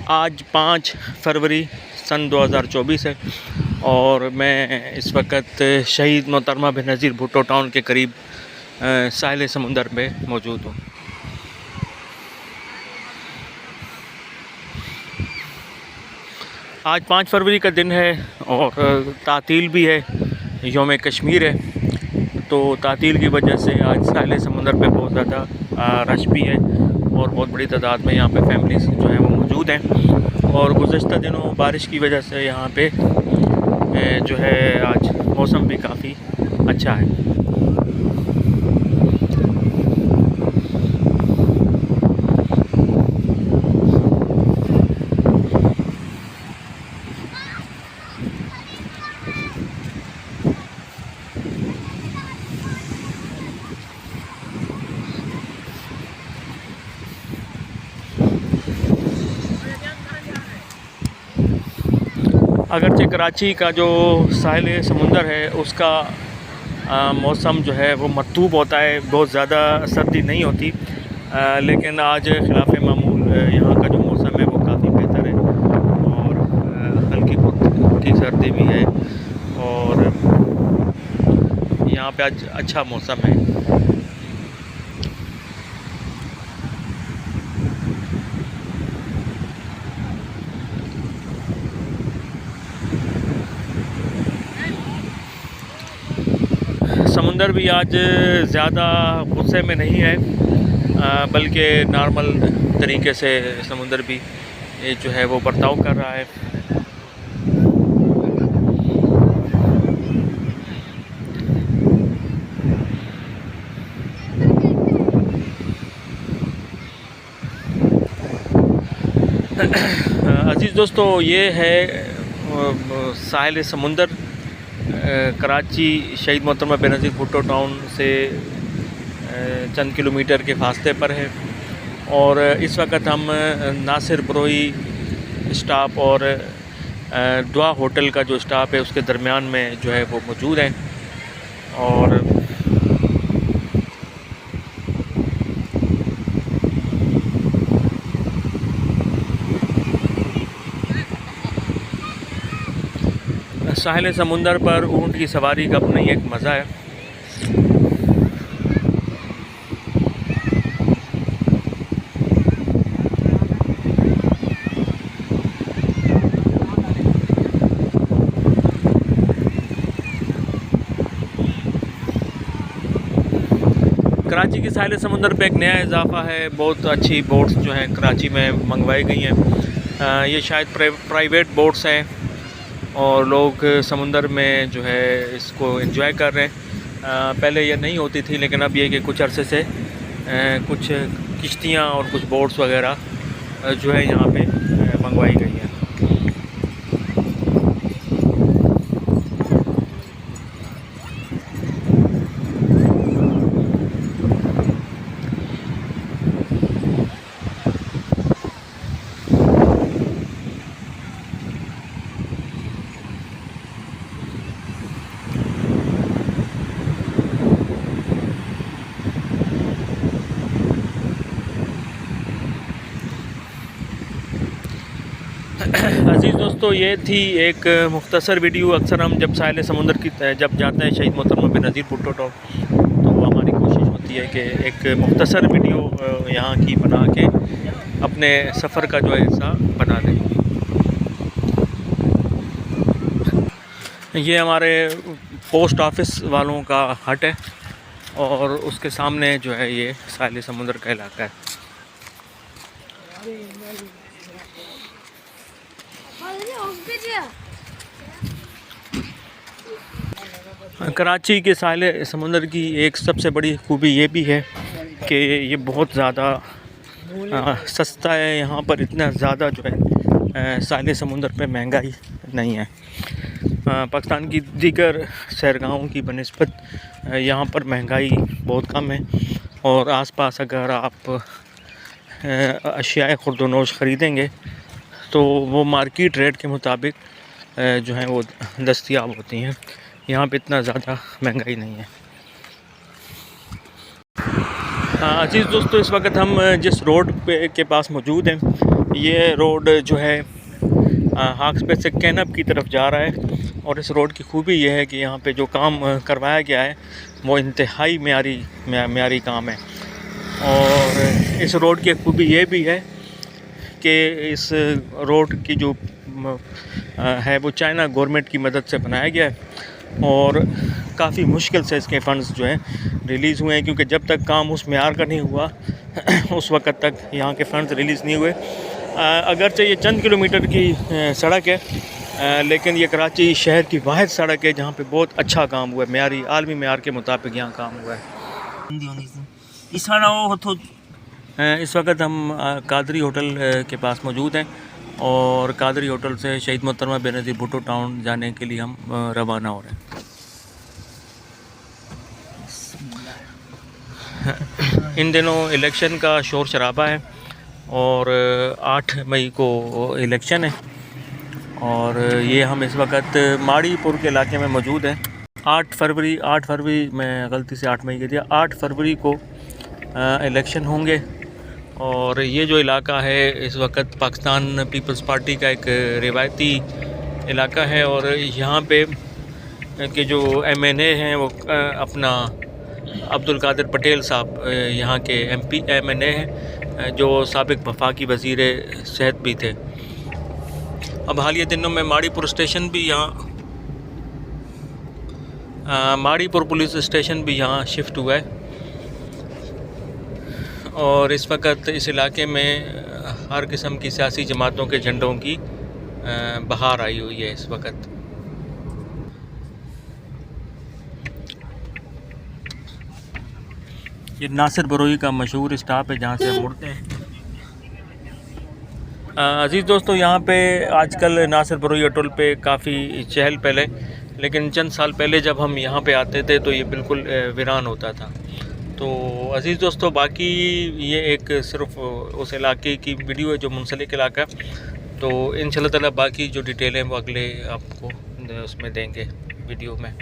आज 5 फरवरी सन 2024 है और मैं इस वक्त शहीद मोहतरमा बेनज़ीर भुट्टो टाउन के करीब साहिल समुंदर में मौजूद हूँ। आज 5 फरवरी का दिन है और तातील भी है, यौम कश्मीर है। तो तातील की वजह से आज साहिल समुंदर पे बहुत ज़्यादा रश भी है और बहुत बड़ी तादाद में यहाँ पे फैमिलीज़ जो हैं वो मौजूद हैं। और गुज़श्ता दिनों बारिश की वजह से यहाँ पे जो है आज मौसम भी काफ़ी अच्छा है। अगरचे कराची का जो साहिल समुंदर है उसका मौसम जो है वो मरतूब होता है, बहुत ज़्यादा सर्दी नहीं होती, लेकिन आज खिलाफ मामूल यहाँ का जो मौसम है वो काफ़ी बेहतर है और हल्की फुल्की सर्दी भी है और यहाँ पे आज अच्छा मौसम है। समुंदर भी आज ज़्यादा गुस्से में नहीं है, बल्कि नॉर्मल तरीके से समुंदर भी जो है वो बर्ताव कर रहा है। अज़ीज़ दोस्तों, ये है साहिल समुंदर, कराची शहीद मोहतरमा बेनज़ीर भुट्टो टाउन से चंद किलोमीटर के फासले पर है। और इस वक्त हम नासिर बरोई स्टॉप और दुआ होटल का जो स्टॉप है उसके दरमियान में जो है वो मौजूद हैं। और साहिल समुंदर पर ऊँट की सवारी का अपना ही एक मज़ा है। कराची के साहिल समुंदर पे एक नया इजाफा है, बहुत अच्छी बोट्स जो हैं कराची में मंगवाई गई हैं। ये शायद प्राइवेट बोट्स हैं और लोग समुंदर में जो है इसको एंजॉय कर रहे हैं। पहले ये नहीं होती थी, लेकिन अब ये कि कुछ अरसे से कुछ किश्तियाँ और कुछ बोट्स वगैरह जो है यहाँ पे मंगवाई गई हैं। अज़ीज़ दोस्तों, ये थी एक मुख्तसर वीडियो। अक्सर हम जब साहिल समुंदर की जब जाते हैं शहीद मोहतरमा बेनज़ीर भुट्टो टाउन, तो हमारी कोशिश होती है कि एक मुख्तसर वीडियो यहाँ की बना के अपने सफ़र का जो हिस्सा बना दें। ये हमारे पोस्ट ऑफिस वालों का हट है और उसके सामने जो है ये साहिल समुंदर का इलाका है। कराची के साहिल समुंदर की एक सबसे बड़ी खूबी ये भी है कि ये बहुत ज़्यादा सस्ता है। यहाँ पर इतना ज़्यादा जो है साहिल समुंदर पे महंगाई नहीं है। पाकिस्तान की दीगर सैरगाहों की बनिस्बत यहाँ पर महंगाई बहुत कम है और आसपास अगर आप अशियाए खुर्दोनोश ख़रीदेंगे तो वो मार्केट रेट के मुताबिक जो हैं वो दस्तयाब होती हैं। यहाँ पे इतना ज़्यादा महंगाई नहीं है। अजीज़ दोस्तों, इस वक्त हम जिस रोड के पास मौजूद हैं, ये रोड जो है हाक्स पे से कैनप की तरफ जा रहा है। और इस रोड की खूबी ये है कि यहाँ पे जो काम करवाया गया है वो इंतहाई म्यारी काम है। और इस रोड की खूबी ये भी है कि इस रोड की जो है वो चाइना गवर्नमेंट की मदद से बनाया गया है और काफ़ी मुश्किल से इसके फ़ंड्स जो हैं रिलीज़ हुए हैं, क्योंकि जब तक काम उस मेयार का नहीं हुआ उस वक़्त तक यहाँ के फ़ंड्स रिलीज़ नहीं हुए। अगरचे ये चंद किलोमीटर की सड़क है, लेकिन ये कराची शहर की वाहिद सड़क है जहाँ पे बहुत अच्छा काम हुआ है, मेयारी आलमी मेयार के मुताबिक यहाँ काम हुआ है। इस वक्त हम कादरी होटल के पास मौजूद हैं और कादरी होटल से शहीद मोहतरमा बेनज़ीर भुट्टो टाउन जाने के लिए हम रवाना हो रहे हैं। इन दिनों इलेक्शन का शोर शराबा है और 8 मई को इलेक्शन है और ये हम इस वक्त माड़ीपुर के इलाके में मौजूद हैं। 8 फरवरी मैं गलती से 8 मई कह दिया, 8 फरवरी को इलेक्शन होंगे। और ये जो इलाका है इस वक्त पाकिस्तान पीपल्स पार्टी का एक रिवायती इलाका है और यहाँ पे के जो MNA हैं वो अपना अब्दुल कादिर पटेल साहब यहाँ के MNA हैं जो साबिक वफाकी वज़ीर सेहत भी थे। अब हालिया दिनों में माड़ीपुर स्टेशन भी माड़ीपुर पुलिस स्टेशन भी यहाँ शिफ्ट हुआ है और इस वक्त इस इलाके में हर किस्म की सियासी जमातों के झंडों की बहार आई हुई है। इस वक्त ये नासिर बरोई का मशहूर स्टॉप है जहाँ से हम मुड़ते हैं। अजीज़ दोस्तों, यहाँ पे आजकल नासिर बरोई अटोल पे काफ़ी चहल पहल है, लेकिन चंद साल पहले जब हम यहाँ पे आते थे तो ये बिल्कुल वीरान होता था। तो अजीज़ दोस्तों, बाकी ये एक सिर्फ उस इलाके की वीडियो है जो मुंसलिक इलाका है। तो इंशाल्लाह ताला बाकी जो डिटेल हैं वो अगले आपको उसमें देंगे वीडियो में।